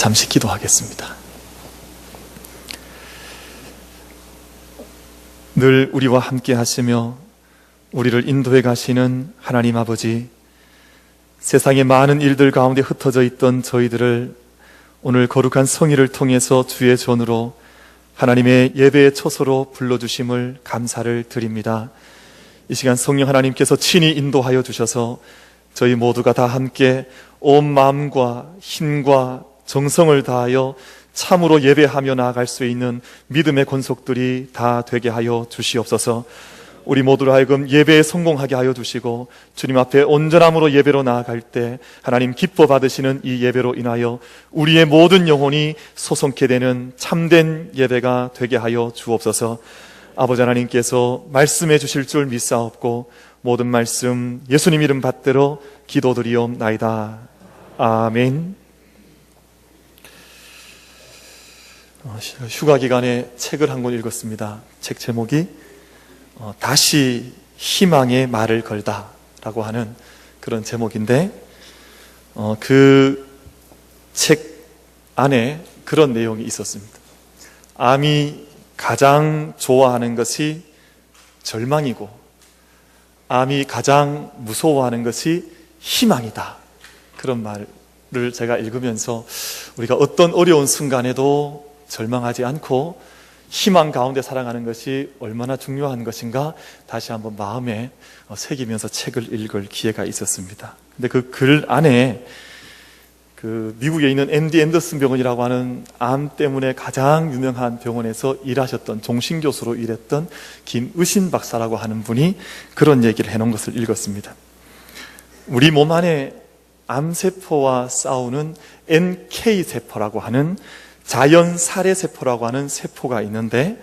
잠시 기도하겠습니다. 늘 우리와 함께 하시며 우리를 인도해 가시는 하나님 아버지, 세상의 많은 일들 가운데 흩어져 있던 저희들을 오늘 거룩한 성의를 통해서 주의 전으로 하나님의 예배의 초소로 불러주심을 감사를 드립니다. 이 시간 성령 하나님께서 친히 인도하여 주셔서 저희 모두가 다 함께 온 마음과 힘과 정성을 다하여 참으로 예배하며 나아갈 수 있는 믿음의 권속들이 다 되게 하여 주시옵소서. 우리 모두를 하여금 예배에 성공하게 하여 주시고 주님 앞에 온전함으로 예배로 나아갈 때 하나님 기뻐 받으시는 이 예배로 인하여 우리의 모든 영혼이 소송케 되는 참된 예배가 되게 하여 주옵소서. 아버지 하나님께서 말씀해 주실 줄 믿사옵고 모든 말씀 예수님 이름 받들어 기도드리옵나이다. 아멘. 휴가 기간에 책을 한 권 읽었습니다. 책 제목이 다시 희망의 말을 걸다 라고 하는 그런 제목인데 그 책 안에 그런 내용이 있었습니다. 암이 가장 좋아하는 것이 절망이고 암이 가장 무서워하는 것이 희망이다. 그런 말을 제가 읽으면서 우리가 어떤 어려운 순간에도 절망하지 않고 희망 가운데 살아가는 것이 얼마나 중요한 것인가 다시 한번 마음에 새기면서 책을 읽을 기회가 있었습니다. 근데 그 글 안에 그 미국에 있는 MD 앤더슨 병원이라고 하는 암 때문에 가장 유명한 병원에서 일하셨던 종신교수로 일했던 김의신 박사라고 하는 분이 그런 얘기를 해놓은 것을 읽었습니다. 우리 몸 안에 암세포와 싸우는 NK세포라고 하는 자연 살해세포라고 하는 세포가 있는데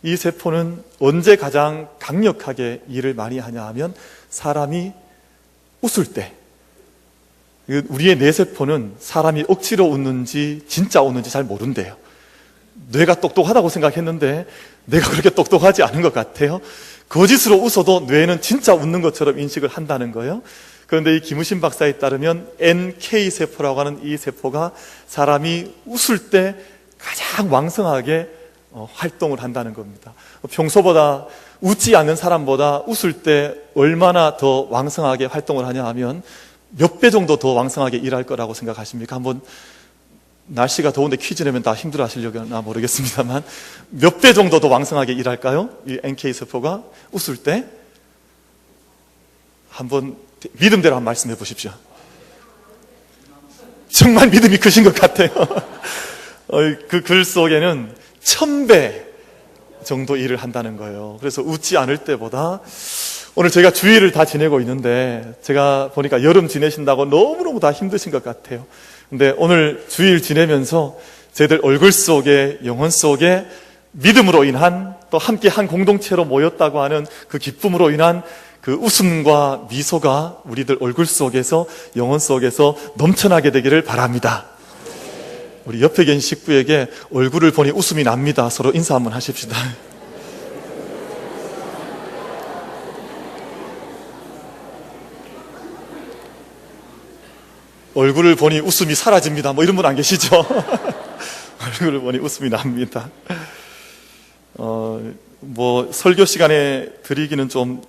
이 세포는 언제 가장 강력하게 일을 많이 하냐 하면 사람이 웃을 때. 우리의 뇌세포는 사람이 억지로 웃는지 진짜 웃는지 잘 모른대요. 뇌가 똑똑하다고 생각했는데 뇌가 그렇게 똑똑하지 않은 것 같아요. 거짓으로 웃어도 뇌는 진짜 웃는 것처럼 인식을 한다는 거예요. 그런데 이 김우신 박사에 따르면 NK세포라고 하는 이 세포가 사람이 웃을 때 가장 왕성하게 활동을 한다는 겁니다. 평소보다 웃지 않는 사람보다 웃을 때 얼마나 더 왕성하게 활동을 하냐 하면 몇 배 정도 더 왕성하게 일할 거라고 생각하십니까? 한번 날씨가 더운데 퀴즈 내면 다 힘들어 하시려나 모르겠습니다만 몇 배 정도 더 왕성하게 일할까요? 이 NK세포가 웃을 때 한번 믿음대로 한번 말씀해 보십시오. 정말 믿음이 크신 것 같아요. 그 글 속에는 1000배 정도 일을 한다는 거예요. 그래서 웃지 않을 때보다 오늘 저희가 주일을 다 지내고 있는데 제가 보니까 여름 지내신다고 너무너무 다 힘드신 것 같아요. 근데 오늘 주일 지내면서 저희들 얼굴 속에 영혼 속에 믿음으로 인한 또 함께 한 공동체로 모였다고 하는 그 기쁨으로 인한 그 웃음과 미소가 우리들 얼굴 속에서 영혼 속에서 넘쳐나게 되기를 바랍니다. 우리 옆에 계신 식구에게 얼굴을 보니 웃음이 납니다. 서로 인사 한번 하십시다. 얼굴을 보니 웃음이 사라집니다. 뭐 이런 분 안 계시죠? 얼굴을 보니 웃음이 납니다. 뭐 설교 시간에 드리기는 좀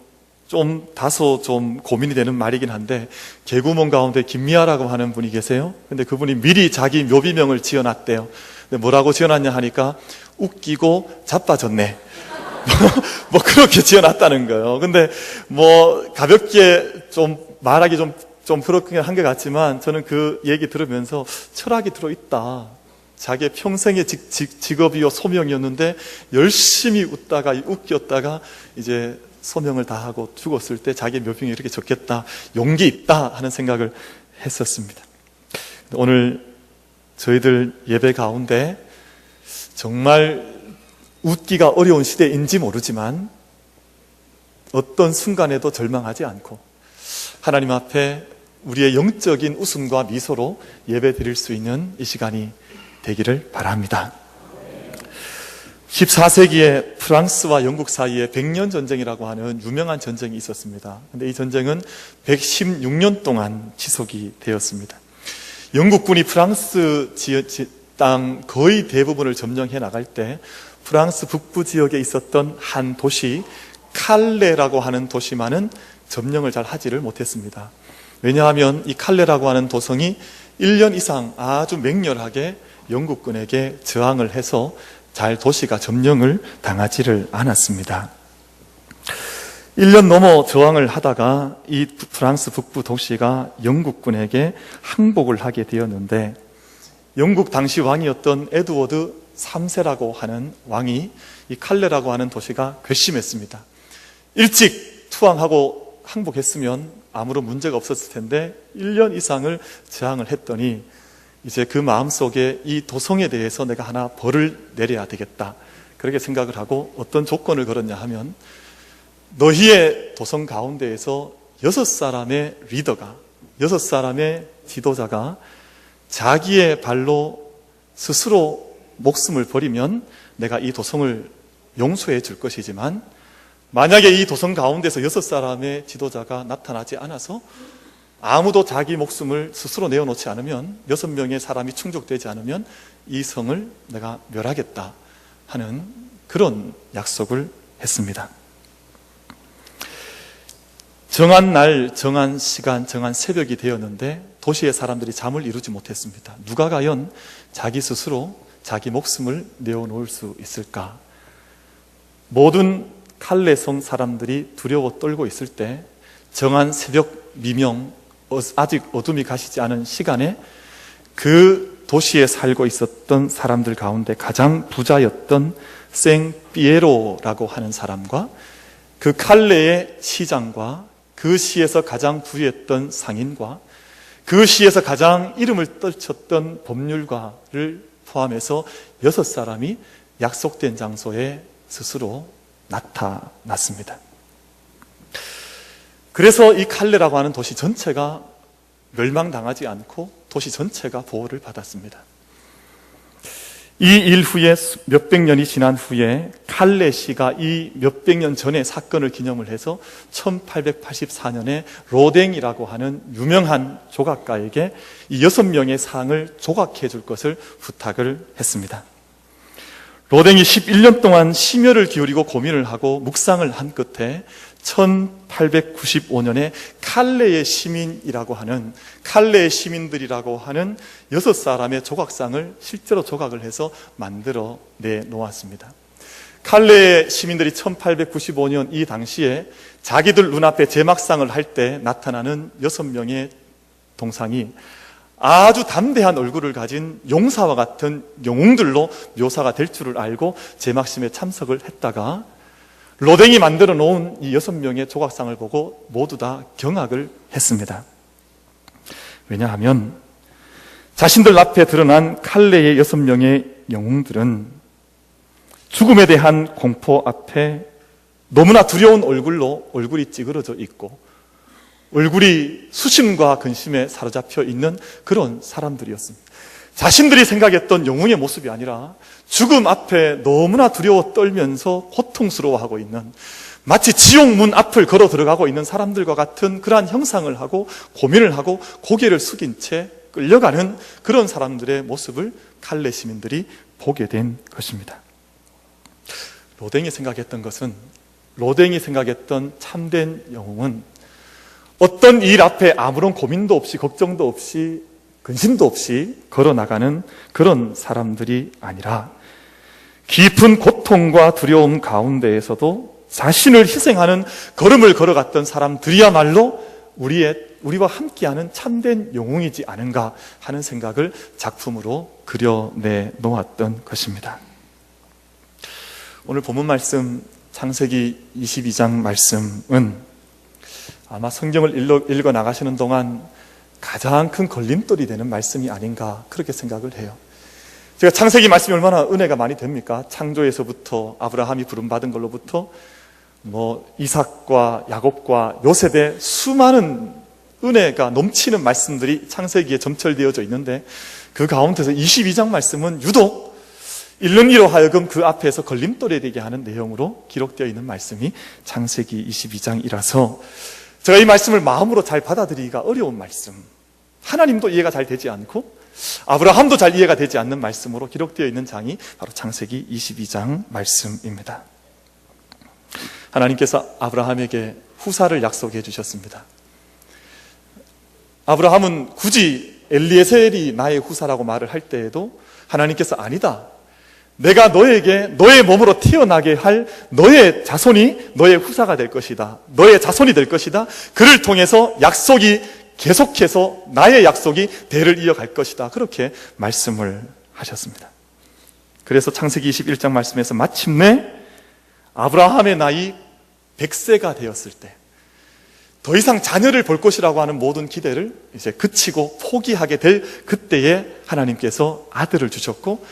다소 좀 고민이 되는 말이긴 한데 개구먼 가운데 김미아라고 하는 분이 계세요. 근데 그분이 미리 자기 묘비명을 지어놨대요. 근데 뭐라고 지어놨냐 하니까 웃기고 자빠졌네. 뭐 그렇게 지어놨다는 거예요. 근데 뭐 가볍게 좀 말하기 좀 그렇긴 한 것 같지만 저는 그 얘기 들으면서 철학이 들어있다. 자기의 평생의 직업이요 소명이었는데 열심히 웃다가 웃겼다가 이제 소명을 다하고 죽었을 때 자기의 묘병이 이렇게 적겠다, 용기 있다 하는 생각을 했었습니다. 오늘 저희들 예배 가운데 정말 웃기가 어려운 시대인지 모르지만 어떤 순간에도 절망하지 않고 하나님 앞에 우리의 영적인 웃음과 미소로 예배 드릴 수 있는 이 시간이 되기를 바랍니다. 14세기에 프랑스와 영국 사이에 100년 전쟁이라고 하는 유명한 전쟁이 있었습니다. 근데 이 전쟁은 116년 동안 지속이 되었습니다. 영국군이 프랑스 땅 거의 대부분을 점령해 나갈 때 프랑스 북부 지역에 있었던 한 도시 칼레라고 하는 도시만은 점령을 잘 하지를 못했습니다. 왜냐하면 이 칼레라고 하는 도성이 1년 이상 아주 맹렬하게 영국군에게 저항을 해서 잘 도시가 점령을 당하지를 않았습니다. 1년 넘어 저항을 하다가 이 프랑스 북부 도시가 영국군에게 항복을 하게 되었는데, 영국 당시 왕이었던 에드워드 3세라고 하는 왕이 이 칼레라고 하는 도시가 괘씸했습니다. 일찍 투항하고 항복했으면 아무런 문제가 없었을 텐데 1년 이상을 저항을 했더니 이제 그 마음속에 이 도성에 대해서 내가 하나 벌을 내려야 되겠다, 그렇게 생각을 하고 어떤 조건을 걸었냐 하면, 너희의 도성 가운데에서 6사람의 리더가, 6사람의 지도자가 자기의 발로 스스로 목숨을 버리면 내가 이 도성을 용서해 줄 것이지만, 만약에 이 도성 가운데서 6사람의 지도자가 나타나지 않아서 아무도 자기 목숨을 스스로 내어놓지 않으면, 6명의 사람이 충족되지 않으면 이 성을 내가 멸하겠다 하는 그런 약속을 했습니다. 정한 날, 정한 시간, 정한 새벽이 되었는데 도시의 사람들이 잠을 이루지 못했습니다. 누가 과연 자기 스스로 자기 목숨을 내어놓을 수 있을까? 모든 칼레성 사람들이 두려워 떨고 있을 때, 정한 새벽 미명, 아직 어둠이 가시지 않은 시간에 그 도시에 살고 있었던 사람들 가운데 가장 부자였던 생피에로라고 하는 사람과 그 칼레의 시장과 그 시에서 가장 부유했던 상인과 그 시에서 가장 이름을 떨쳤던 법률가를 포함해서 6사람이 약속된 장소에 스스로 나타났습니다. 그래서 이 칼레라고 하는 도시 전체가 멸망당하지 않고 도시 전체가 보호를 받았습니다. 이 일 후에 몇백 년이 지난 후에 칼레시가 이 몇백 년 전의 사건을 기념을 해서 1884년에 로댕이라고 하는 유명한 조각가에게 이 6명의 상을 조각해 줄 것을 부탁을 했습니다. 로댕이 11년 동안 심혈을 기울이고 고민을 하고 묵상을 한 끝에 1895년에 칼레의 시민이라고 하는, 칼레의 시민들이라고 하는 6사람의 조각상을 실제로 조각을 해서 만들어 내놓았습니다. 칼레의 시민들이 1895년 이 당시에 자기들 눈앞에 제막상을 할 때 나타나는 6명의 동상이 아주 담대한 얼굴을 가진 용사와 같은 영웅들로 묘사가 될 줄을 알고 제막심에 참석을 했다가 로댕이 만들어 놓은 이 6명의 조각상을 보고 모두 다 경악을 했습니다. 왜냐하면 자신들 앞에 드러난 칼레의 6명의 영웅들은 죽음에 대한 공포 앞에 너무나 두려운 얼굴로 얼굴이 찌그러져 있고 얼굴이 수심과 근심에 사로잡혀 있는 그런 사람들이었습니다. 자신들이 생각했던 영웅의 모습이 아니라 죽음 앞에 너무나 두려워 떨면서 고통스러워하고 있는, 마치 지옥문 앞을 걸어 들어가고 있는 사람들과 같은 그러한 형상을 하고 고민을 하고 고개를 숙인 채 끌려가는 그런 사람들의 모습을 칼레 시민들이 보게 된 것입니다. 로댕이 생각했던 것은, 로댕이 생각했던 참된 영웅은 어떤 일 앞에 아무런 고민도 없이 걱정도 없이 근심도 없이 걸어나가는 그런 사람들이 아니라 깊은 고통과 두려움 가운데에서도 자신을 희생하는 걸음을 걸어갔던 사람들이야말로 우리와 함께하는 참된 영웅이지 않은가 하는 생각을 작품으로 그려내 놓았던 것입니다. 오늘 본문 말씀 창세기 22장 말씀은 아마 성경을 읽어 나가시는 동안 가장 큰 걸림돌이 되는 말씀이 아닌가 그렇게 생각을 해요. 제가 창세기 말씀이 얼마나 은혜가 많이 됩니까? 창조에서부터 아브라함이 부름받은 걸로부터 이삭과 야곱과 요셉의 수많은 은혜가 넘치는 말씀들이 창세기에 점철되어져 있는데, 그 가운데서 22장 말씀은 유독 읽는 이로 하여금 그 앞에서 걸림돌이 되게 하는 내용으로 기록되어 있는 말씀이 창세기 22장이라서 제가 이 말씀을 마음으로 잘 받아들이기가 어려운 말씀, 하나님도 이해가 잘 되지 않고 아브라함도 잘 이해가 되지 않는 말씀으로 기록되어 있는 장이 바로 창세기 22장 말씀입니다. 하나님께서 아브라함에게 후사를 약속해 주셨습니다. 아브라함은 굳이 엘리에셀이 나의 후사라고 말을 할 때에도 하나님께서 아니다, 내가 너에게 너의 몸으로 태어나게 할 너의 자손이 너의 후사가 될 것이다, 너의 자손이 될 것이다, 그를 통해서 약속이 계속해서 나의 약속이 대를 이어갈 것이다, 그렇게 말씀을 하셨습니다. 그래서 창세기 21장 말씀에서 마침내 아브라함의 나이 100세가 되었을 때 더 이상 자녀를 볼 것이라고 하는 모든 기대를 이제 그치고 포기하게 될 그때에 하나님께서 아들을 주셨고,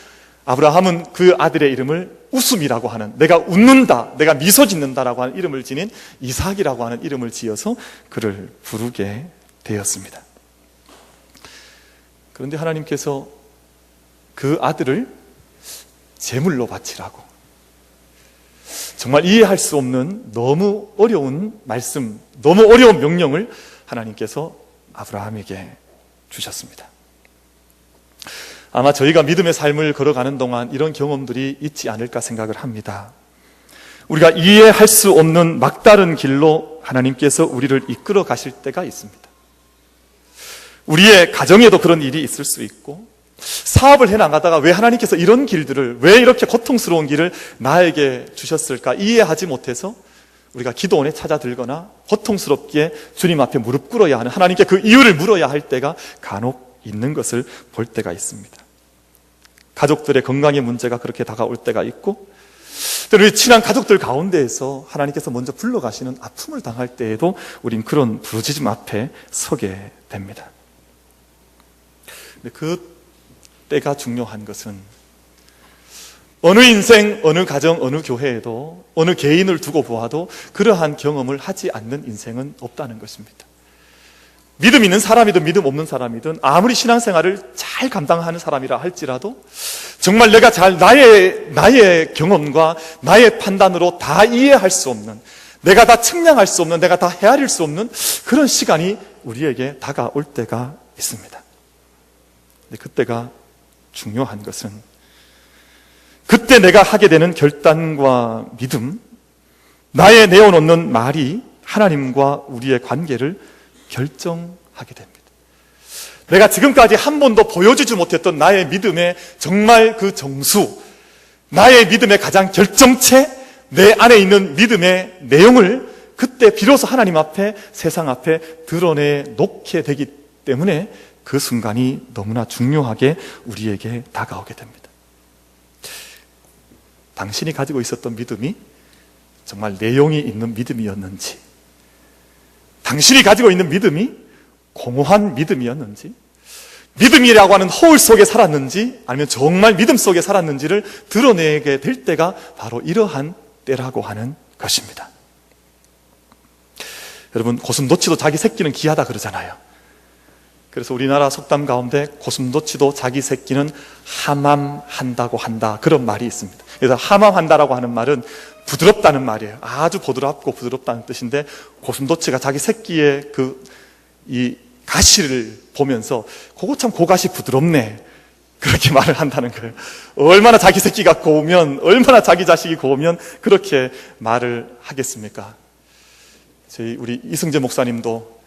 아브라함은 그 아들의 이름을 웃음이라고 하는, 내가 웃는다, 내가 미소 짓는다라고 하는 이름을 지닌 이삭이라고 하는 이름을 지어서 그를 부르게 되었습니다. 그런데 하나님께서 그 아들을 제물로 바치라고, 정말 이해할 수 없는 너무 어려운 말씀, 너무 어려운 명령을 하나님께서 아브라함에게 주셨습니다. 아마 저희가 믿음의 삶을 걸어가는 동안 이런 경험들이 있지 않을까 생각을 합니다. 우리가 이해할 수 없는 막다른 길로 하나님께서 우리를 이끌어 가실 때가 있습니다. 우리의 가정에도 그런 일이 있을 수 있고, 사업을 해나가다가 왜 하나님께서 이런 길들을, 왜 이렇게 고통스러운 길을 나에게 주셨을까 이해하지 못해서 우리가 기도원에 찾아들거나 고통스럽게 주님 앞에 무릎 꿇어야 하는, 하나님께 그 이유를 물어야 할 때가 간혹 있는 것을 볼 때가 있습니다. 가족들의 건강의 문제가 그렇게 다가올 때가 있고, 우리 친한 가족들 가운데에서 하나님께서 먼저 불러가시는 아픔을 당할 때에도 우린 그런 부르짖음 앞에 서게 됩니다. 근데 그 때가 중요한 것은 어느 인생, 어느 가정, 어느 교회에도, 어느 개인을 두고 보아도 그러한 경험을 하지 않는 인생은 없다는 것입니다. 믿음 있는 사람이든 믿음 없는 사람이든 아무리 신앙생활을 잘 감당하는 사람이라 할지라도 정말 내가 나의 경험과 나의 판단으로 다 이해할 수 없는, 내가 다 측량할 수 없는, 내가 다 헤아릴 수 없는 그런 시간이 우리에게 다가올 때가 있습니다. 근데 그때가 중요한 것은 그때 내가 하게 되는 결단과 믿음, 나의 내어놓는 말이 하나님과 우리의 관계를 결정하게 됩니다. 내가 지금까지 한 번도 보여주지 못했던 나의 믿음의 정말 그 정수, 나의 믿음의 가장 결정체, 내 안에 있는 믿음의 내용을 그때 비로소 하나님 앞에, 세상 앞에 드러내 놓게 되기 때문에 그 순간이 너무나 중요하게 우리에게 다가오게 됩니다. 당신이 가지고 있었던 믿음이 정말 내용이 있는 믿음이었는지, 당신이 가지고 있는 믿음이 공허한 믿음이었는지, 믿음이라고 하는 허울 속에 살았는지, 아니면 정말 믿음 속에 살았는지를 드러내게 될 때가 바로 이러한 때라고 하는 것입니다. 여러분, 고슴도치도 자기 새끼는 귀하다 그러잖아요. 그래서 우리나라 속담 가운데 고슴도치도 자기 새끼는 함함한다고 한다, 그런 말이 있습니다. 그래서 함함한다라고 하는 말은 부드럽다는 말이에요. 아주 부드럽고 부드럽다는 뜻인데, 고슴도치가 자기 새끼의 이 가시를 보면서 그거 참 고가시 부드럽네, 그렇게 말을 한다는 거예요. 얼마나 자기 새끼가 고우면, 얼마나 자기 자식이 고우면 그렇게 말을 하겠습니까? 우리 이승재 목사님도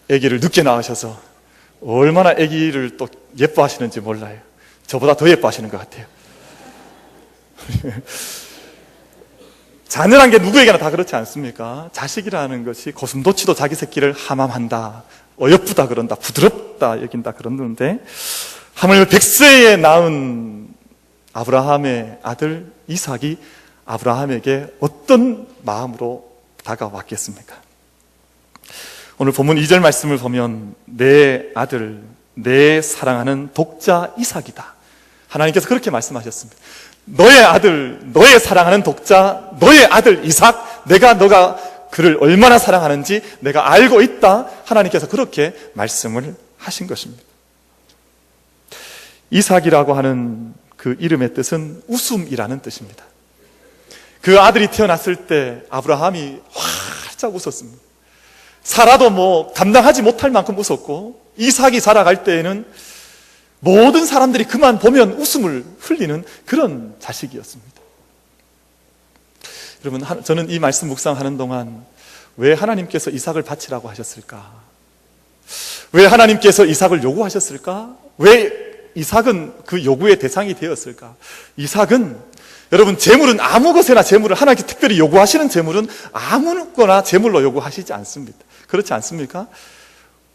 아기를 늦게 낳으셔서 얼마나 아기를 또 예뻐하시는지 몰라요. 저보다 더 예뻐하시는 것 같아요. 자녀란 게 누구에게나 다 그렇지 않습니까? 자식이라는 것이 고슴도치도 자기 새끼를 함함한다, 어여쁘다 그런다, 부드럽다 여긴다 그러는데, 하물며 100세에 낳은 아브라함의 아들 이삭이 아브라함에게 어떤 마음으로 다가왔겠습니까? 오늘 본문 2절 말씀을 보면 내 아들, 내 사랑하는 독자 이삭이다, 하나님께서 그렇게 말씀하셨습니다. 너의 아들, 너의 사랑하는 독자, 너의 아들 이삭, 너가 그를 얼마나 사랑하는지 내가 알고 있다, 하나님께서 그렇게 말씀을 하신 것입니다. 이삭이라고 하는 그 이름의 뜻은 웃음이라는 뜻입니다. 그 아들이 태어났을 때 아브라함이 활짝 웃었습니다. 사라도 감당하지 못할 만큼 웃었고, 이삭이 자라갈 때에는 모든 사람들이 그만 보면 웃음을 흘리는 그런 자식이었습니다. 여러분, 저는 이 말씀 묵상하는 동안 왜 하나님께서 이삭을 바치라고 하셨을까? 왜 하나님께서 이삭을 요구하셨을까? 왜 이삭은 그 요구의 대상이 되었을까? 이삭은, 여러분, 재물은 아무 것에나 재물을 하나님께 특별히 요구하시는 재물은 아무거나 재물로 요구하시지 않습니다. 그렇지 않습니까?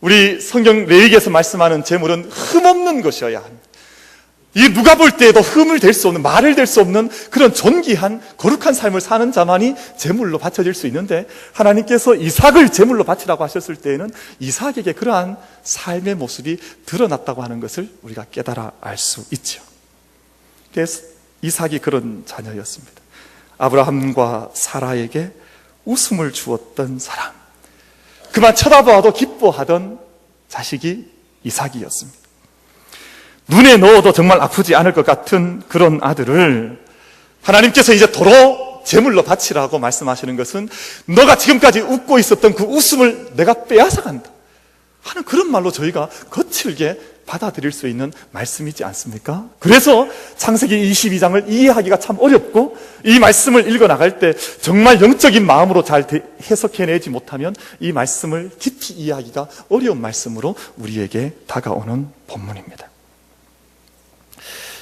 우리 성경 레위기에서 말씀하는 재물은 흠없는 것이어야 합니다. 이 누가 볼 때에도 흠을 댈 수 없는, 말을 댈 수 없는 그런 존귀한 거룩한 삶을 사는 자만이 제물로 바쳐질 수 있는데, 하나님께서 이삭을 제물로 바치라고 하셨을 때에는 이삭에게 그러한 삶의 모습이 드러났다고 하는 것을 우리가 깨달아 알 수 있죠. 그래서 이삭이 그런 자녀였습니다. 아브라함과 사라에게 웃음을 주었던 사람, 그만 쳐다봐도 기뻐하던 자식이 이삭이었습니다. 눈에 넣어도 정말 아프지 않을 것 같은 그런 아들을 하나님께서 이제 도로 제물로 바치라고 말씀하시는 것은 너가 지금까지 웃고 있었던 그 웃음을 내가 빼앗아간다 하는 그런 말로 저희가 거칠게 받아들일 수 있는 말씀이지 않습니까? 그래서 창세기 22장을 이해하기가 참 어렵고, 이 말씀을 읽어나갈 때 정말 영적인 마음으로 잘 해석해내지 못하면 이 말씀을 깊이 이해하기가 어려운 말씀으로 우리에게 다가오는 본문입니다.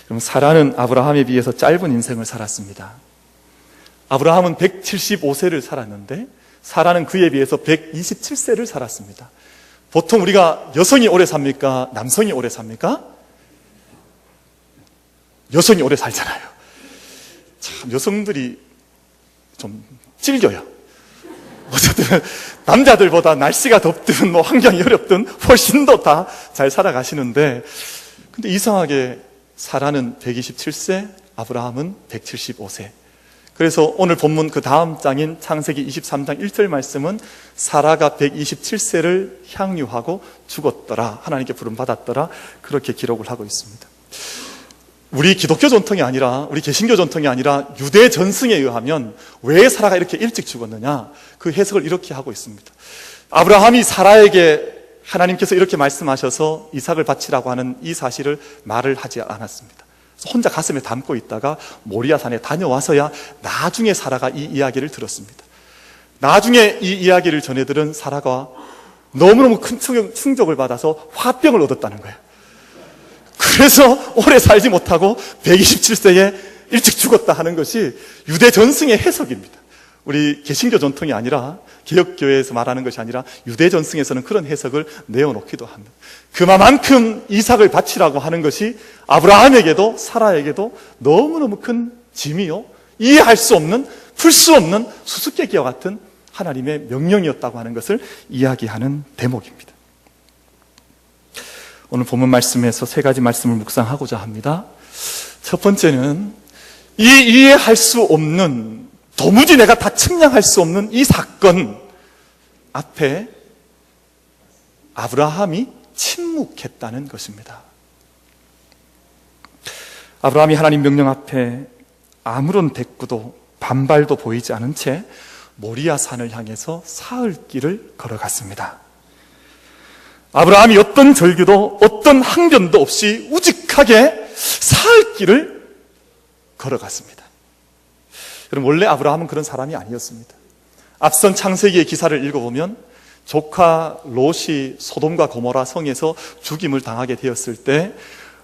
그럼 사라는 아브라함에 비해서 짧은 인생을 살았습니다. 아브라함은 175세를 살았는데 사라는 그에 비해서 127세를 살았습니다. 보통 우리가 여성이 오래 삽니까? 남성이 오래 삽니까? 여성이 오래 살잖아요. 참 여성들이 좀 찔겨요. 어쨌든 남자들보다 날씨가 덥든 뭐 환경이 어렵든 훨씬 더 다 잘 살아가시는데, 근데 이상하게 사라는 127세, 아브라함은 175세. 그래서 오늘 본문 그 다음 장인 창세기 23장 1절 말씀은 사라가 127세를 향유하고 죽었더라, 하나님께 부름받았더라, 그렇게 기록을 하고 있습니다. 우리 기독교 전통이 아니라, 우리 개신교 전통이 아니라 유대 전승에 의하면 왜 사라가 이렇게 일찍 죽었느냐, 그 해석을 이렇게 하고 있습니다. 아브라함이 사라에게 하나님께서 이렇게 말씀하셔서 이삭을 바치라고 하는 이 사실을 말을 하지 않았습니다. 혼자 가슴에 담고 있다가 모리아산에 다녀와서야 나중에 사라가 이 이야기를 들었습니다. 나중에 이 이야기를 전해들은 사라가 너무너무 큰 충격을 받아서 화병을 얻었다는 거예요. 그래서 오래 살지 못하고 127세에 일찍 죽었다 하는 것이 유대 전승의 해석입니다. 우리 개신교 전통이 아니라, 개혁교회에서 말하는 것이 아니라 유대 전승에서는 그런 해석을 내어놓기도 합니다. 그만큼 이삭을 바치라고 하는 것이 아브라함에게도 사라에게도 너무너무 큰 짐이요, 이해할 수 없는, 풀 수 없는 수수께끼와 같은 하나님의 명령이었다고 하는 것을 이야기하는 대목입니다. 오늘 본문 말씀에서 세 가지 말씀을 묵상하고자 합니다. 첫 번째는 이 이해할 수 없는, 도무지 내가 다 측량할 수 없는 이 사건 앞에 아브라함이 침묵했다는 것입니다. 아브라함이 하나님 명령 앞에 아무런 대꾸도 반발도 보이지 않은 채 모리아 산을 향해서 사흘 길을 걸어갔습니다. 아브라함이 어떤 절규도 어떤 항변도 없이 우직하게 사흘 길을 걸어갔습니다. 여러분, 원래 아브라함은 그런 사람이 아니었습니다. 앞선 창세기의 기사를 읽어보면 조카 롯이 소돔과 고모라 성에서 죽임을 당하게 되었을 때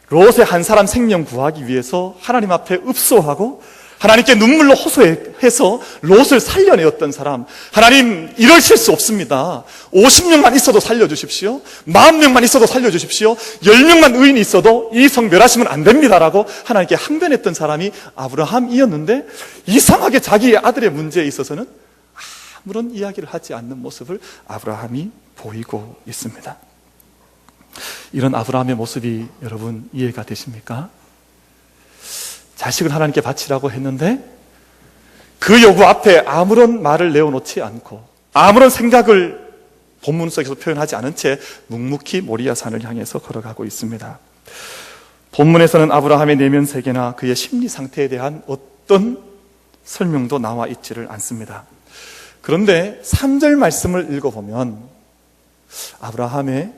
롯의 한 사람 생명 구하기 위해서 하나님 앞에 읍소하고 하나님께 눈물로 호소해서 롯을 살려내었던 사람, 하나님 이러실 수 없습니다. 50명만 있어도 살려주십시오. 40명만 있어도 살려주십시오. 10명만 의인이 있어도 이 성 멸하시면 안 됩니다라고 하나님께 항변했던 사람이 아브라함이었는데, 이상하게 자기의 아들의 문제에 있어서는 아무런 이야기를 하지 않는 모습을 아브라함이 보이고 있습니다. 이런 아브라함의 모습이 여러분 이해가 되십니까? 자식을 하나님께 바치라고 했는데 그 요구 앞에 아무런 말을 내어놓지 않고 아무런 생각을 본문 속에서 표현하지 않은 채 묵묵히 모리아 산을 향해서 걸어가고 있습니다. 본문에서는 아브라함의 내면 세계나 그의 심리 상태에 대한 어떤 설명도 나와 있지를 않습니다. 그런데 3절 말씀을 읽어보면 아브라함의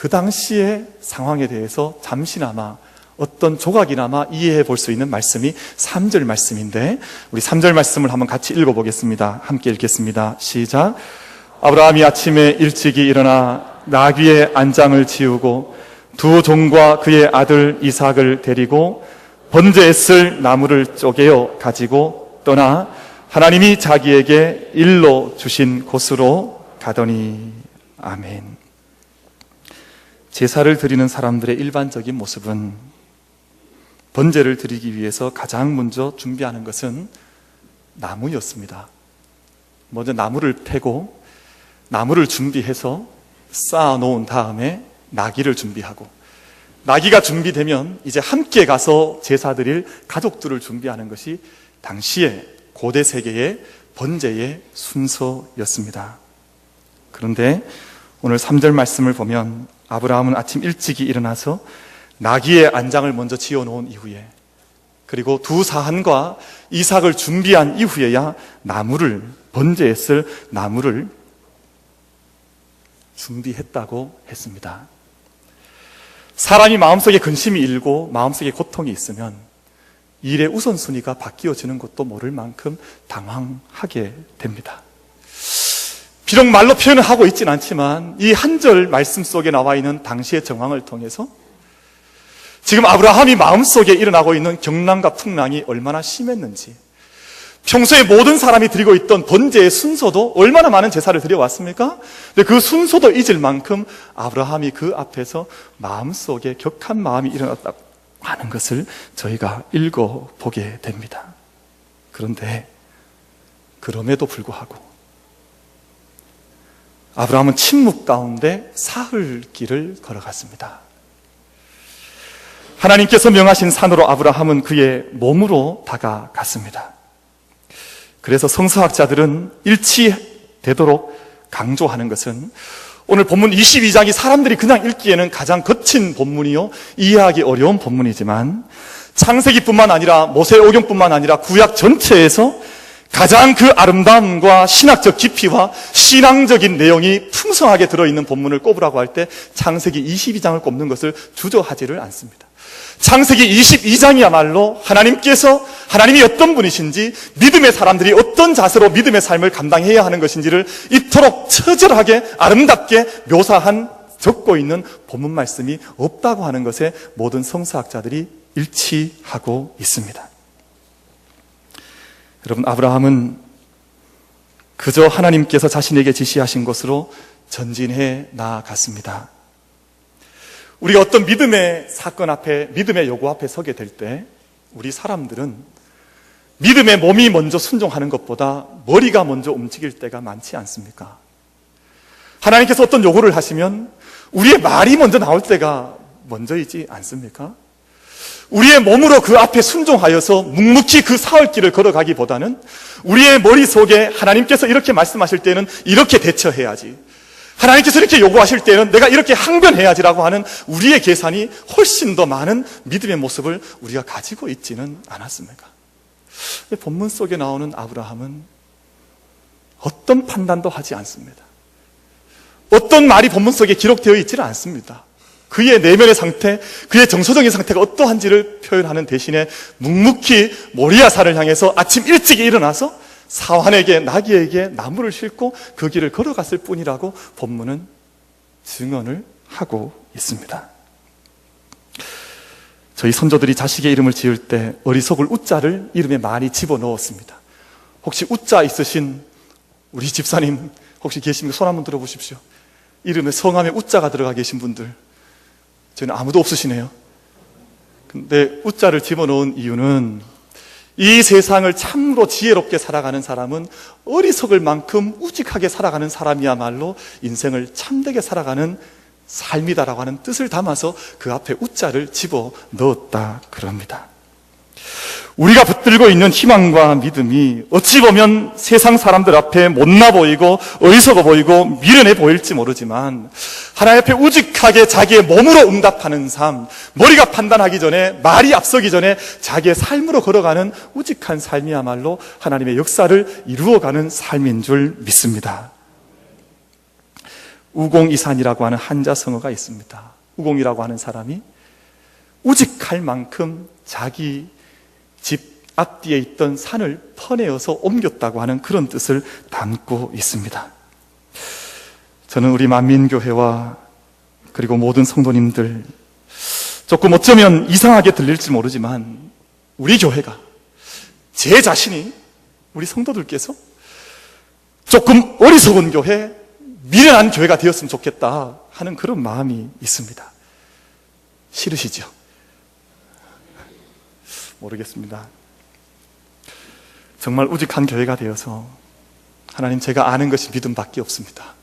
그 당시의 상황에 대해서 잠시나마 어떤 조각이나마 이해해 볼 수 있는 말씀이 3절 말씀인데, 우리 3절 말씀을 한번 같이 읽어보겠습니다. 함께 읽겠습니다. 시작. 아브라함이 아침에 일찍이 일어나 나귀의 안장을 지우고 두 종과 그의 아들 이삭을 데리고 번제에 쓸 나무를 쪼개어 가지고 떠나 하나님이 자기에게 일러 주신 곳으로 가더니. 아멘. 제사를 드리는 사람들의 일반적인 모습은 번제를 드리기 위해서 가장 먼저 준비하는 것은 나무였습니다. 먼저 나무를 패고 나무를 준비해서 쌓아놓은 다음에 나귀를 준비하고, 나귀가 준비되면 이제 함께 가서 제사 드릴 가족들을 준비하는 것이 당시의 고대 세계의 번제의 순서였습니다. 그런데 오늘 3절 말씀을 보면 아브라함은 아침 일찍이 일어나서 나귀의 안장을 먼저 지어놓은 이후에, 그리고 두 사한과 이삭을 준비한 이후에야 나무를, 번제에 쓸 나무를 준비했다고 했습니다. 사람이 마음속에 근심이 일고 마음속에 고통이 있으면 일의 우선순위가 바뀌어지는 것도 모를 만큼 당황하게 됩니다. 비록 말로 표현을 하고 있지는 않지만 이 한 절 말씀 속에 나와 있는 당시의 정황을 통해서 지금 아브라함이 마음속에 일어나고 있는 경랑과 풍랑이 얼마나 심했는지, 평소에 모든 사람이 드리고 있던 번제의 순서도 얼마나 많은 제사를 드려왔습니까? 근데 그 순서도 잊을 만큼 아브라함이 그 앞에서 마음속에 격한 마음이 일어났다고 하는 것을 저희가 읽어보게 됩니다. 그런데 그럼에도 불구하고 아브라함은 침묵 가운데 사흘 길을 걸어갔습니다. 하나님께서 명하신 산으로 아브라함은 그의 몸으로 다가갔습니다. 그래서 성서학자들은 일치되도록 강조하는 것은, 오늘 본문 22장이 사람들이 그냥 읽기에는 가장 거친 본문이요, 이해하기 어려운 본문이지만 창세기뿐만 아니라 모세오경뿐만 아니라 구약 전체에서 가장 그 아름다움과 신학적 깊이와 신앙적인 내용이 풍성하게 들어있는 본문을 꼽으라고 할 때 창세기 22장을 꼽는 것을 주저하지를 않습니다. 창세기 22장이야말로 하나님이 어떤 분이신지, 믿음의 사람들이 어떤 자세로 믿음의 삶을 감당해야 하는 것인지를 이토록 처절하게 아름답게 적고 있는 본문 말씀이 없다고 하는 것에 모든 성서학자들이 일치하고 있습니다. 여러분, 아브라함은 그저 하나님께서 자신에게 지시하신 곳으로 전진해 나아갔습니다. 우리가 어떤 믿음의 사건 앞에, 믿음의 요구 앞에 서게 될 때 우리 사람들은 믿음의 몸이 먼저 순종하는 것보다 머리가 먼저 움직일 때가 많지 않습니까? 하나님께서 어떤 요구를 하시면 우리의 말이 먼저 나올 때가 먼저이지 않습니까? 우리의 몸으로 그 앞에 순종하여서 묵묵히 그 사흘길을 걸어가기보다는 우리의 머릿속에 하나님께서 이렇게 말씀하실 때는 이렇게 대처해야지, 하나님께서 이렇게 요구하실 때는 내가 이렇게 항변해야지라고 하는 우리의 계산이 훨씬 더 많은 믿음의 모습을 우리가 가지고 있지는 않았습니까? 본문 속에 나오는 아브라함은 어떤 판단도 하지 않습니다. 어떤 말이 본문 속에 기록되어 있지는 않습니다. 그의 내면의 상태, 그의 정서적인 상태가 어떠한지를 표현하는 대신에 묵묵히 모리아산을 향해서 아침 일찍 일어나서 사환에게, 나귀에게 나무를 싣고 그 길을 걸어갔을 뿐이라고 본문은 증언을 하고 있습니다. 저희 선조들이 자식의 이름을 지을 때 어리석을 우자를 이름에 많이 집어넣었습니다. 혹시 우자 있으신 우리 집사님 혹시 계십니까? 손 한번 들어보십시오. 이름에 성함에 우자가 들어가 계신 분들, 저희는 아무도 없으시네요. 근데 우자를 집어넣은 이유는 이 세상을 참으로 지혜롭게 살아가는 사람은 어리석을 만큼 우직하게 살아가는 사람이야말로 인생을 참되게 살아가는 삶이다라고 하는 뜻을 담아서 그 앞에 우자를 집어넣었다 그럽니다. 우리가 붙들고 있는 희망과 믿음이 어찌 보면 세상 사람들 앞에 못나 보이고 어리석어 보이고 미련해 보일지 모르지만 하나님 앞에 우직하게 자기의 몸으로 응답하는 삶, 머리가 판단하기 전에, 말이 앞서기 전에 자기의 삶으로 걸어가는 우직한 삶이야말로 하나님의 역사를 이루어가는 삶인 줄 믿습니다. 우공이산이라고 하는 한자성어가 있습니다. 우공이라고 하는 사람이 우직할 만큼 자기 집 앞뒤에 있던 산을 퍼내어서 옮겼다고 하는 그런 뜻을 담고 있습니다. 저는 우리 만민교회와 그리고 모든 성도님들, 조금 어쩌면 이상하게 들릴지 모르지만 우리 교회가, 제 자신이, 우리 성도들께서 조금 어리석은 교회, 미련한 교회가 되었으면 좋겠다 하는 그런 마음이 있습니다. 싫으시죠? 모르겠습니다. 정말 우직한 교회가 되어서 하나님, 제가 아는 것이 믿음밖에 없습니다.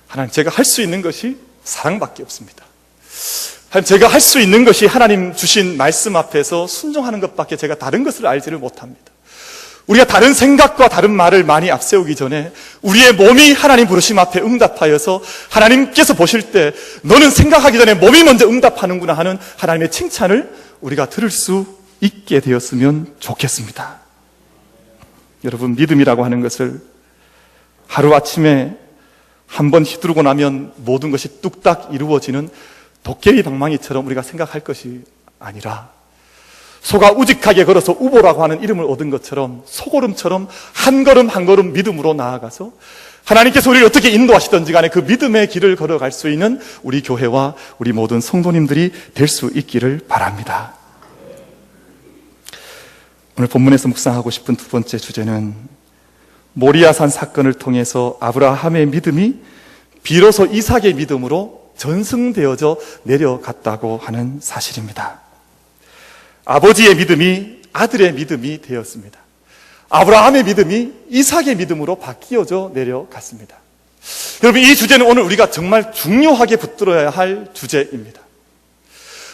하나님, 제가 할 수 있는 것이 사랑밖에 없습니다. 하나님, 제가 할 수 있는 것이 하나님 주신 말씀 앞에서 순종하는 것밖에 제가 다른 것을 알지를 못합니다. 우리가 다른 생각과 다른 말을 많이 앞세우기 전에 우리의 몸이 하나님 부르심 앞에 응답하여서 하나님께서 보실 때 너는 생각하기 전에 몸이 먼저 응답하는구나 하는 하나님의 칭찬을 우리가 들을 수 있게 되었으면 좋겠습니다. 여러분, 믿음이라고 하는 것을 하루아침에 한번 휘두르고 나면 모든 것이 뚝딱 이루어지는 도깨비 방망이처럼 우리가 생각할 것이 아니라, 소가 우직하게 걸어서 우보라고 하는 이름을 얻은 것처럼 소걸음처럼 한 걸음 한 걸음 믿음으로 나아가서 하나님께서 우리를 어떻게 인도하시든지 간에 그 믿음의 길을 걸어갈 수 있는 우리 교회와 우리 모든 성도님들이 될 수 있기를 바랍니다. 오늘 본문에서 묵상하고 싶은 두 번째 주제는 모리아산 사건을 통해서 아브라함의 믿음이 비로소 이삭의 믿음으로 전승되어져 내려갔다고 하는 사실입니다. 아버지의 믿음이 아들의 믿음이 되었습니다. 아브라함의 믿음이 이삭의 믿음으로 바뀌어져 내려갔습니다. 여러분, 이 주제는 오늘 우리가 정말 중요하게 붙들어야 할 주제입니다.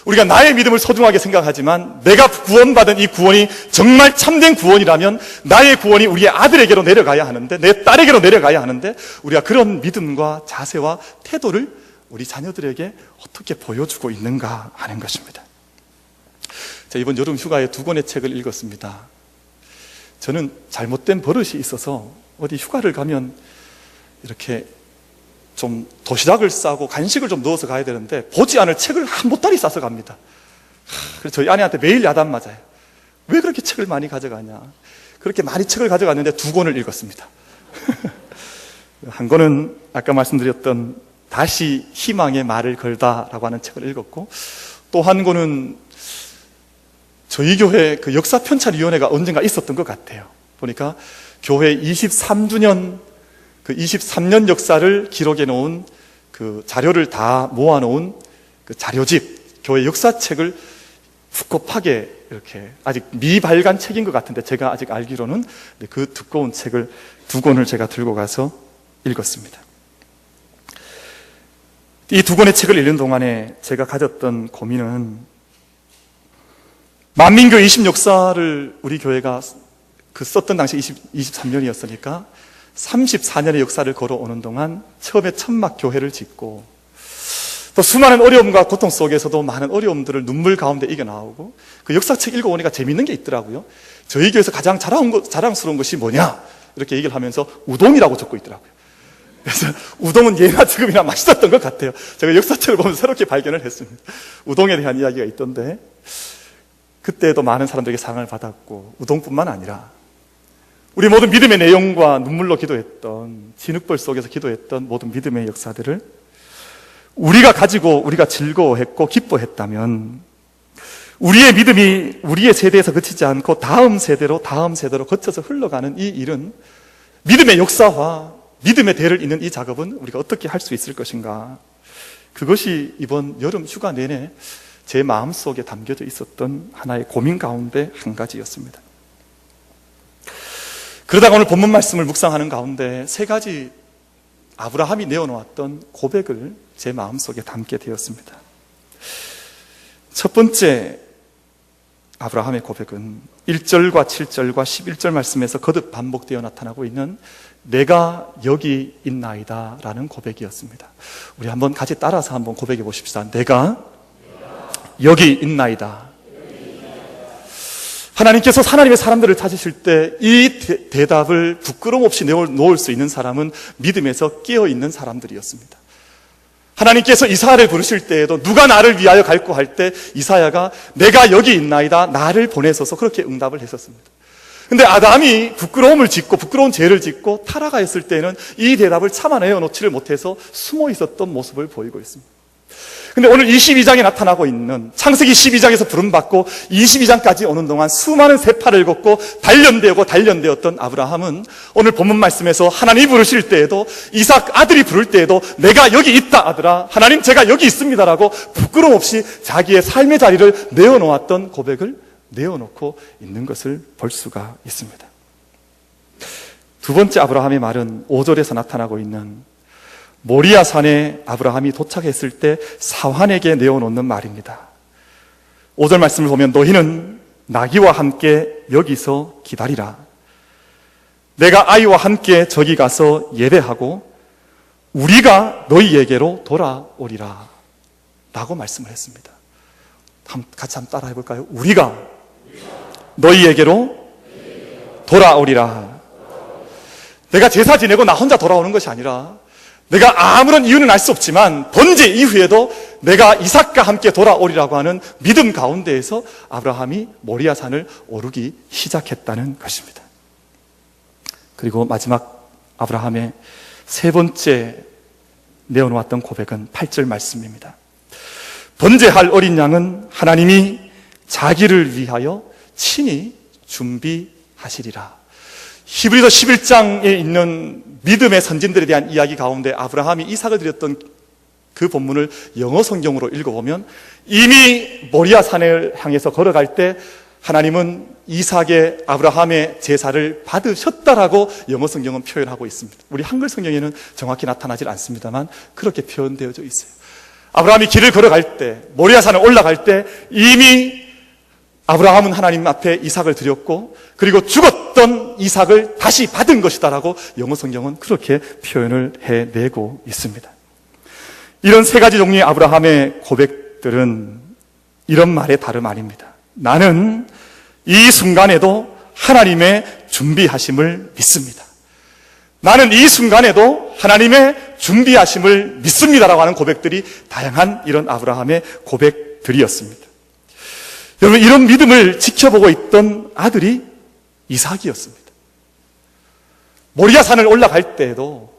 우리가 나의 믿음을 소중하게 생각하지만 내가 구원받은 이 구원이 정말 참된 구원이라면 나의 구원이 우리의 아들에게로 내려가야 하는데, 내 딸에게로 내려가야 하는데, 우리가 그런 믿음과 자세와 태도를 우리 자녀들에게 어떻게 보여주고 있는가 하는 것입니다. 제가 이번 여름 휴가에 두 권의 책을 읽었습니다. 저는 잘못된 버릇이 있어서 어디 휴가를 가면 이렇게 좀 도시락을 싸고 간식을 좀 넣어서 가야 되는데 보지 않을 책을 한 보따리 싸서 갑니다. 그래서 저희 아내한테 매일 야단 맞아요. 왜 그렇게 책을 많이 가져가냐. 그렇게 많이 책을 가져갔는데 두 권을 읽었습니다. 한 권은 아까 말씀드렸던 다시 희망의 말을 걸다라고 하는 책을 읽었고, 또 한 권은 저희 교회 그 역사편찬위원회가 언젠가 있었던 것 같아요. 보니까 교회 23주년, 그 23년 역사를 기록해 놓은 그 자료를 다 모아 놓은 그 자료집, 교회 역사책을 複kop하게 이렇게 아직 미발간 책인 것 같은데, 제가 아직 알기로는 그 두꺼운 책을 두 권을 제가 들고 가서 읽었습니다. 이 두 권의 책을 읽는 동안에 제가 가졌던 고민은, 만민교회 20역사를 우리 교회가 그 썼던 당시 23년이었으니까 34년의 역사를 걸어오는 동안 처음에 천막 교회를 짓고, 또 수많은 어려움과 고통 속에서도 많은 어려움들을 눈물 가운데 이겨나오고, 그 역사책 읽어보니까 재밌는 게 있더라고요. 저희 교회에서 가장 자랑스러운 것이 뭐냐 이렇게 얘기를 하면서 우동이라고 적고 있더라고요. 그래서 우동은 예나 지금이나 맛있었던 것 같아요. 제가 역사책을 보면서 새롭게 발견을 했습니다. 우동에 대한 이야기가 있던데, 그때도 많은 사람들에게 사랑을 받았고, 우동뿐만 아니라 우리 모든 믿음의 내용과 눈물로 기도했던, 진흙벌 속에서 기도했던 모든 믿음의 역사들을 우리가 가지고 우리가 즐거워했고 기뻐했다면, 우리의 믿음이 우리의 세대에서 그치지 않고 다음 세대로 거쳐서 흘러가는 이 일은, 믿음의 역사와 믿음의 대를 잇는 이 작업은 우리가 어떻게 할 수 있을 것인가, 그것이 이번 여름 휴가 내내 제 마음속에 담겨져 있었던 하나의 고민 가운데 한 가지였습니다. 그러다가 오늘 본문 말씀을 묵상하는 가운데 세 가지 아브라함이 내어놓았던 고백을 제 마음속에 담게 되었습니다. 첫 번째 아브라함의 고백은 1절과 7절과 11절 말씀에서 거듭 반복되어 나타나고 있는 내가 여기 있나이다 라는 고백이었습니다. 우리 한번 같이 따라서 한번 고백해 보십시다. 내가 여기 있나이다. 하나님께서 하나님의 사람들을 찾으실 때 이 대답을 부끄럼 없이 내놓을 수 있는 사람은 믿음에서 깨어있는 사람들이었습니다. 하나님께서 이사야를 부르실 때에도 누가 나를 위하여 갈고 할 때 이사야가 내가 여기 있나이다 나를 보내소서 그렇게 응답을 했었습니다. 근데 아담이 부끄러움을 짓고 부끄러운 죄를 짓고 타락하였을 때는 이 대답을 참아내어 놓지를 못해서 숨어 있었던 모습을 보이고 있습니다. 근데 오늘 22장에 나타나고 있는 창세기 12장에서 부름받고 22장까지 오는 동안 수많은 세파를 걷고 단련되었던 아브라함은 오늘 본문 말씀에서 하나님이 부르실 때에도 이삭 아들이 부를 때에도 내가 여기 있다 아들아 하나님 제가 여기 있습니다라고 부끄럼 없이 자기의 삶의 자리를 내어놓았던 고백을 내어놓고 있는 것을 볼 수가 있습니다. 두 번째 아브라함의 말은 5절에서 나타나고 있는 모리아산에 아브라함이 도착했을 때 사환에게 내어놓는 말입니다. 5절 말씀을 보면 너희는 나귀와 함께 여기서 기다리라. 내가 아이와 함께 저기 가서 예배하고 우리가 너희에게로 돌아오리라 라고 말씀을 했습니다. 같이 한번 따라 해볼까요? 우리가 너희에게로 돌아오리라. 내가 제사 지내고 나 혼자 돌아오는 것이 아니라 내가 아무런 이유는 알 수 없지만 번제 이후에도 내가 이삭과 함께 돌아오리라고 하는 믿음 가운데에서 아브라함이 모리아산을 오르기 시작했다는 것입니다. 그리고 마지막 아브라함의 세 번째 내어놓았던 고백은 8절 말씀입니다. 번제할 어린 양은 하나님이 자기를 위하여 친히 준비하시리라. 히브리서 11장에 있는 믿음의 선진들에 대한 이야기 가운데 아브라함이 이삭을 드렸던 그 본문을 영어 성경으로 읽어보면 이미 모리아산을 향해서 걸어갈 때 하나님은 이삭의 아브라함의 제사를 받으셨다라고 영어 성경은 표현하고 있습니다. 우리 한글 성경에는 정확히 나타나질 않습니다만 그렇게 표현되어져 있어요. 아브라함이 길을 걸어갈 때 모리아산을 올라갈 때 이미 아브라함은 하나님 앞에 이삭을 드렸고 그리고 죽었던 이삭을 다시 받은 것이다라고 영어 성경은 그렇게 표현을 해내고 있습니다. 이런 세 가지 종류의 아브라함의 고백들은 이런 말의 다름 아닙니다. 나는 이 순간에도 하나님의 준비하심을 믿습니다. 나는 이 순간에도 하나님의 준비하심을 믿습니다라고 하는 고백들이 다양한 이런 아브라함의 고백들이었습니다. 여러분, 이런 믿음을 지켜보고 있던 아들이 이삭이었습니다. 모리아산을 올라갈 때에도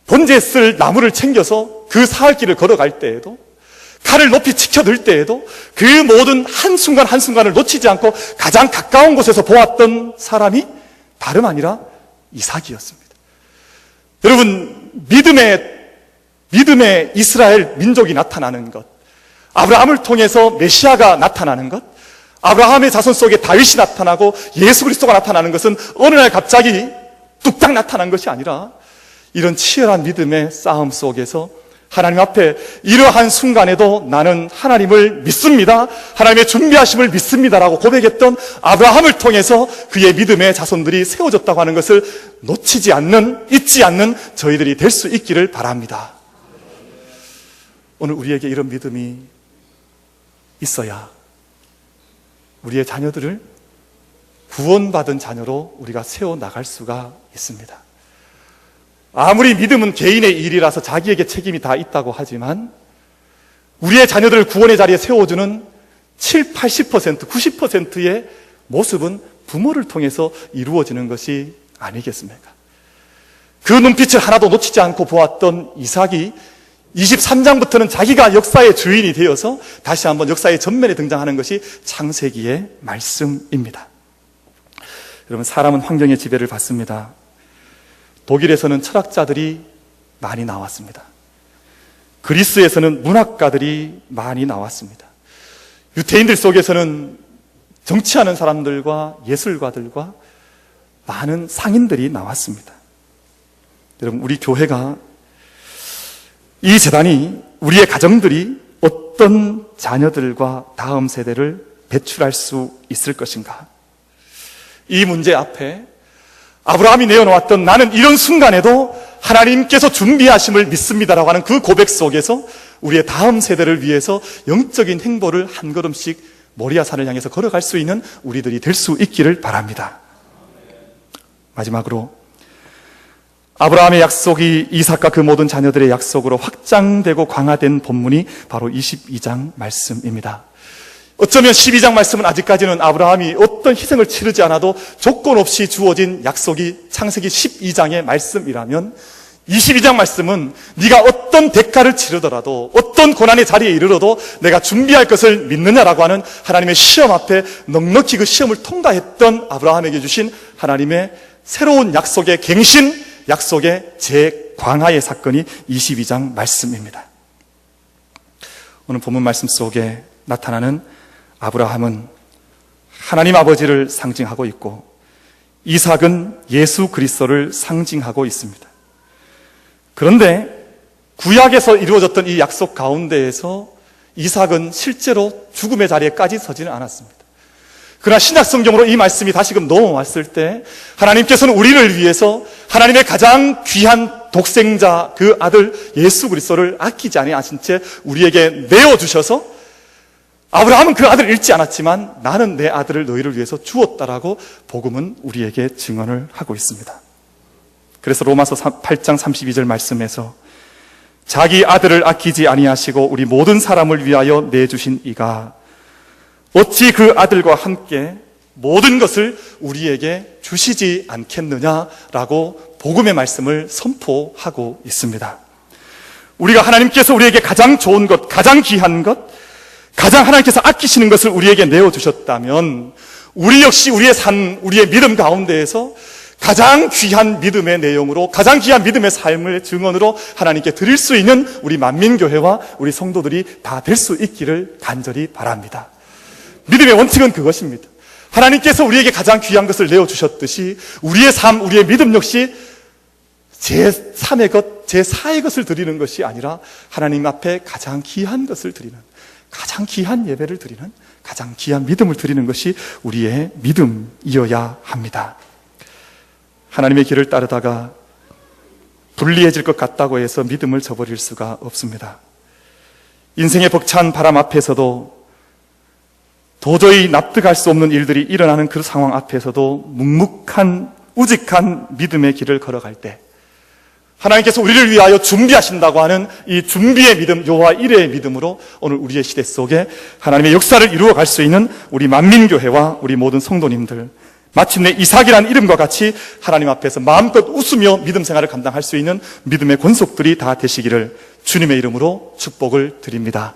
번제 쓸 나무를 챙겨서 그 사흘길을 걸어갈 때에도 칼을 높이 치켜들 때에도 그 모든 한순간 한순간을 놓치지 않고 가장 가까운 곳에서 보았던 사람이 다름 아니라 이삭이었습니다. 여러분, 믿음의 이스라엘 민족이 나타나는 것, 아브라함을 통해서 메시아가 나타나는 것, 아브라함의 자손 속에 다윗이 나타나고 예수 그리스도가 나타나는 것은 어느 날 갑자기 뚝딱 나타난 것이 아니라 이런 치열한 믿음의 싸움 속에서 하나님 앞에 이러한 순간에도 나는 하나님을 믿습니다, 하나님의 준비하심을 믿습니다라고 고백했던 아브라함을 통해서 그의 믿음의 자손들이 세워졌다고 하는 것을 놓치지 않는, 잊지 않는 저희들이 될 수 있기를 바랍니다. 오늘 우리에게 이런 믿음이 있어야 우리의 자녀들을 구원받은 자녀로 우리가 세워나갈 수가 있습니다. 아무리 믿음은 개인의 일이라서 자기에게 책임이 다 있다고 하지만 우리의 자녀들을 구원의 자리에 세워주는 7, 80%, 90%의 모습은 부모를 통해서 이루어지는 것이 아니겠습니까? 그 눈빛을 하나도 놓치지 않고 보았던 이삭이 23장부터는 자기가 역사의 주인이 되어서 다시 한번 역사의 전면에 등장하는 것이 창세기의 말씀입니다. 여러분, 사람은 환경의 지배를 받습니다. 독일에서는 철학자들이 많이 나왔습니다. 그리스에서는 문학가들이 많이 나왔습니다. 유대인들 속에서는 정치하는 사람들과 예술가들과 많은 상인들이 나왔습니다. 여러분, 우리 교회가, 이 재단이, 우리의 가정들이 어떤 자녀들과 다음 세대를 배출할 수 있을 것인가? 이 문제 앞에 아브라함이 내어놓았던 나는 이런 순간에도 하나님께서 준비하심을 믿습니다라고 하는 그 고백 속에서 우리의 다음 세대를 위해서 영적인 행보를 한 걸음씩 모리아 산을 향해서 걸어갈 수 있는 우리들이 될 수 있기를 바랍니다. 마지막으로 아브라함의 약속이 이삭과 그 모든 자녀들의 약속으로 확장되고 강화된 본문이 바로 22장 말씀입니다. 어쩌면 12장 말씀은 아직까지는 아브라함이 어떤 희생을 치르지 않아도 조건 없이 주어진 약속이 창세기 12장의 말씀이라면 22장 말씀은 네가 어떤 대가를 치르더라도 어떤 고난의 자리에 이르러도 내가 준비할 것을 믿느냐라고 하는 하나님의 시험 앞에 넉넉히 그 시험을 통과했던 아브라함에게 주신 하나님의 새로운 약속의 갱신, 약속의 재광화의 사건이 22장 말씀입니다. 오늘 본문 말씀 속에 나타나는 아브라함은 하나님 아버지를 상징하고 있고 이삭은 예수 그리스도를 상징하고 있습니다. 그런데 구약에서 이루어졌던 이 약속 가운데에서 이삭은 실제로 죽음의 자리에까지 서지는 않았습니다. 그러나 신약 성경으로 이 말씀이 다시금 넘어왔을 때 하나님께서는 우리를 위해서 하나님의 가장 귀한 독생자 그 아들 예수 그리스도를 아끼지 아니하신 채 우리에게 내어주셔서 아브라함은 그 아들을 잃지 않았지만 나는 내 아들을 너희를 위해서 주었다라고 복음은 우리에게 증언을 하고 있습니다. 그래서 로마서 8장 32절 말씀에서 자기 아들을 아끼지 아니하시고 우리 모든 사람을 위하여 내주신 이가 어찌 그 아들과 함께 모든 것을 우리에게 주시지 않겠느냐라고 복음의 말씀을 선포하고 있습니다. 우리가 하나님께서 우리에게 가장 좋은 것, 가장 귀한 것, 가장 하나님께서 아끼시는 것을 우리에게 내어주셨다면 우리 역시 우리의 삶, 우리의 믿음 가운데에서 가장 귀한 믿음의 내용으로 가장 귀한 믿음의 삶을 증언으로 하나님께 드릴 수 있는 우리 만민교회와 우리 성도들이 다 될 수 있기를 간절히 바랍니다. 믿음의 원칙은 그것입니다. 하나님께서 우리에게 가장 귀한 것을 내어주셨듯이 우리의 삶, 우리의 믿음 역시 제3의 것, 제4의 것을 드리는 것이 아니라 하나님 앞에 가장 귀한 것을 드리는, 가장 귀한 예배를 드리는, 가장 귀한 믿음을 드리는 것이 우리의 믿음이어야 합니다. 하나님의 길을 따르다가 불리해질 것 같다고 해서 믿음을 저버릴 수가 없습니다. 인생의 벅찬 바람 앞에서도 도저히 납득할 수 없는 일들이 일어나는 그 상황 앞에서도 묵묵한 우직한 믿음의 길을 걸어갈 때 하나님께서 우리를 위하여 준비하신다고 하는 이 준비의 믿음, 여호와 이레의 믿음으로 오늘 우리의 시대 속에 하나님의 역사를 이루어갈 수 있는 우리 만민교회와 우리 모든 성도님들, 마침내 이삭이라는 이름과 같이 하나님 앞에서 마음껏 웃으며 믿음 생활을 감당할 수 있는 믿음의 권속들이 다 되시기를 주님의 이름으로 축복을 드립니다.